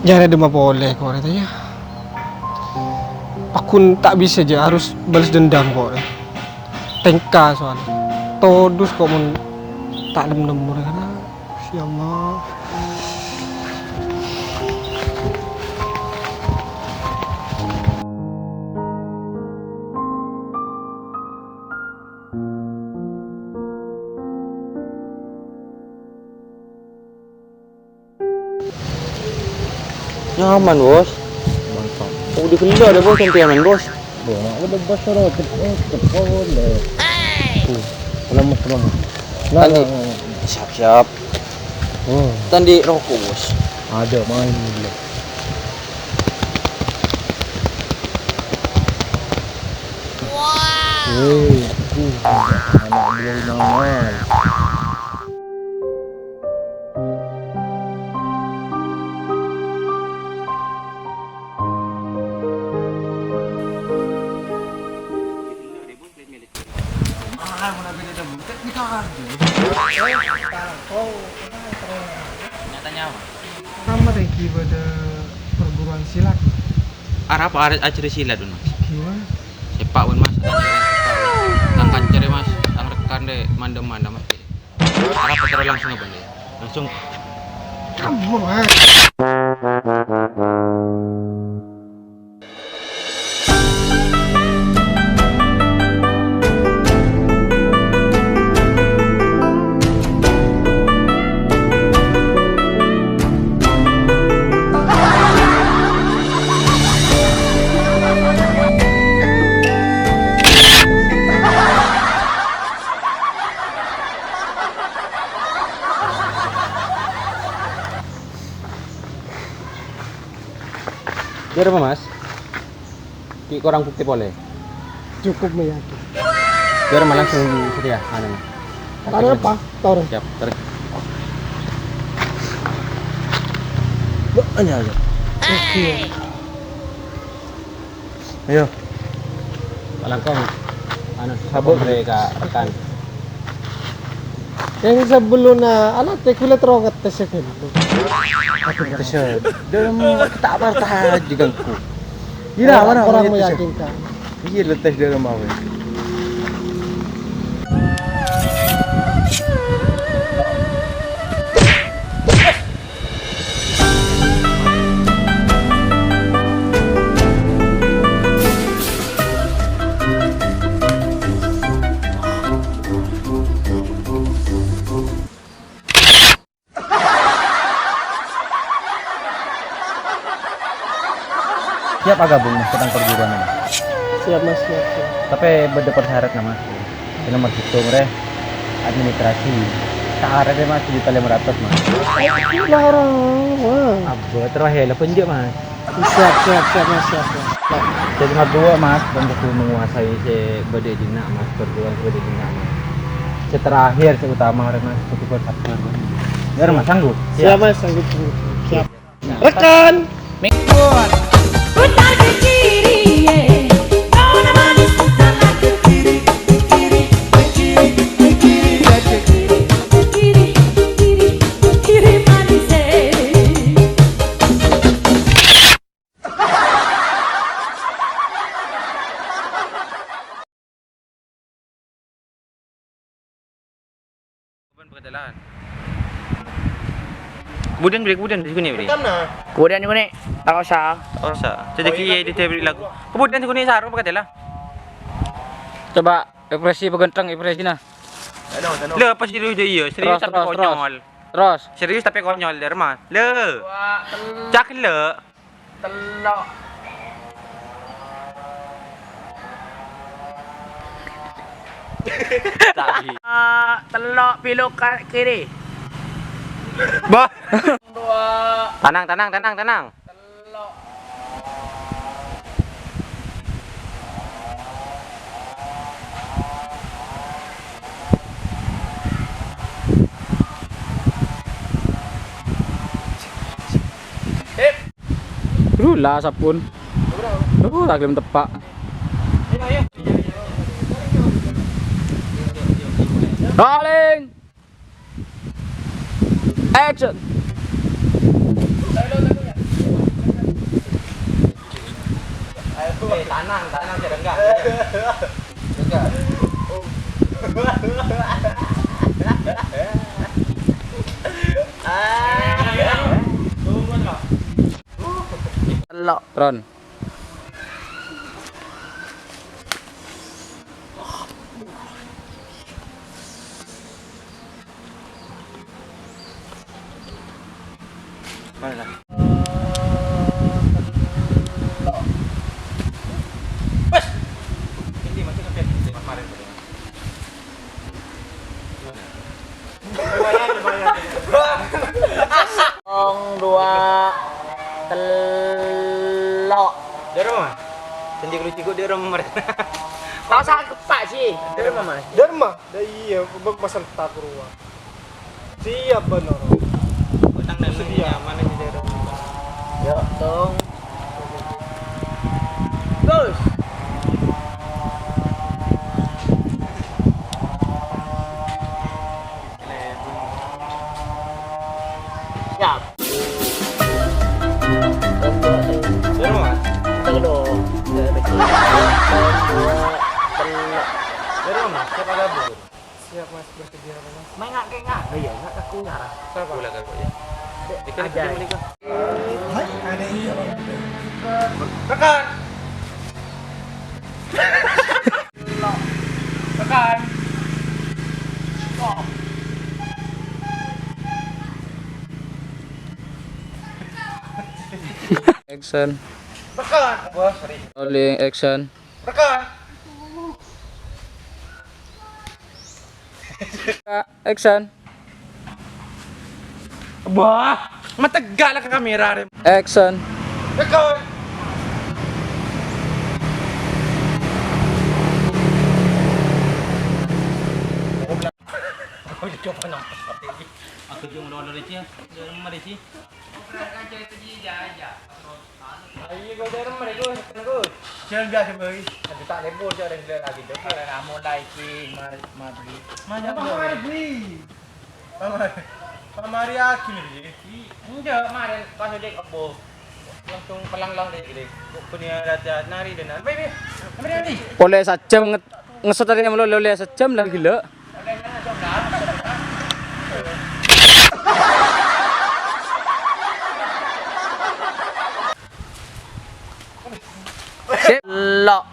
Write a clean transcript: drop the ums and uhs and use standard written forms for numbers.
Jangan ada boleh kok katanya. Aku tak bisa aja harus balas dendam kok. Tengka soalnya. Todus kok mun tak nemu karena ya Allah. Nyaman bos. Mantap. Oh di kendal ada bos yang nyaman bos. Ada bebas terus, telepon deh. Lemes. Tadi siap. Oh, Tadi rokok bos. ada main dulu. Anak dia nama. Nyatanya apa? Sama deh pada perguruan silat. Arab acara silat dun mas. Gimana? Sepak pun mas. Tang kancer mas. Tang rekan deh mandem mas. Arab terus langsung apa deh? Langsung. Kamu mas. Dia apa mas? Ki korang bukti boleh. Cukup meyakinkan. Biar malah langsung setia. Anu. Ada apa? Tahu. Siap. Tarik. Aja. Oke. Ayo. Langkong. Anu sabuk mereka rekan. Yang sebelum anak tekula terongat tesnya dulu. Tesya. Dalam tak apa juga ku. Orang meyakinkan. Iya letes dalam apa? Siap gabung mas tentang perguruan ini. Siap mas, siap. Tapi beda persyarat nama. Ini nomor hitung deh. Administrasi. Tak ada mas di 500 mas. Larang. Abah terakhir lah penjek mas. Siap mas, siap. Jadi nomor 2 mas untuk menguasai si beda dina mas perguruan beda dina mas. Terakhir seutama mas untuk bersatu. Biar mas sanggup. Siap mas, sanggup. Siap. Rekan. Putar ke kiri, nona manis putarlah ke kiri, kiri manis. Kemudian di sini beri. Kemudian juga nih, tak usah. Oh sa. Jadi kiye di beri lagu. Kemudian di sini sarung pakai lah. Coba ekspresi pegenteng ekspresi nah. Le pas dulu dia iya, serius tapi konyol. Terus. Serius tapi konyol der mah. Le. Cak le. Telok. Tadi. Telok pilok kiri. Bah. Dua. Tenang. Telok. Lah sapun. Tak gelem tepak. Rolling. Action. Tanang jadi enggak. Enggak. Telok. Tron. Mana? Ini masih sampai kemarin. Dua. Telok. Dari mana? Janji kulit tiga dari mana? Kau salah kepak sih. Dari mana? Dharma, iya, pasal tak ruang. Siap benar. Utang dan nyaman ini dari. Yuk, tong. Terus. Siap. Dari mana? Telok. Dari mana? Siapa gabung? Siap Mas, bersedia apa Mas? Main ngak kayak ngak. Iya, ngak kaku ngara. Siapa? Boleh gak ya? Ikan Aja. beli kok. Rekan. Tekan. Action. Rekan. Wah, sorry. Rolling action. Rekan. Action. Wah, mategak lah ke kamera. Action. Rekan. Aku cuma doa dari sini, dari mana sih? Ayo kau dari mana kau? Kau. Jangan biasa bagi. Nanti tak lebur je orang bilang lagi. Karena mulai ki mati. Mana Apa mari beli? Pamari aku ni. Enggak, kemarin pas dia kebo. Langsung pelang-lang deh. Punya raja nari dan baby. Kemarin nanti. Oleh sajam ngesot tadi yang oleh sajam lagi gila. Sip. Telok.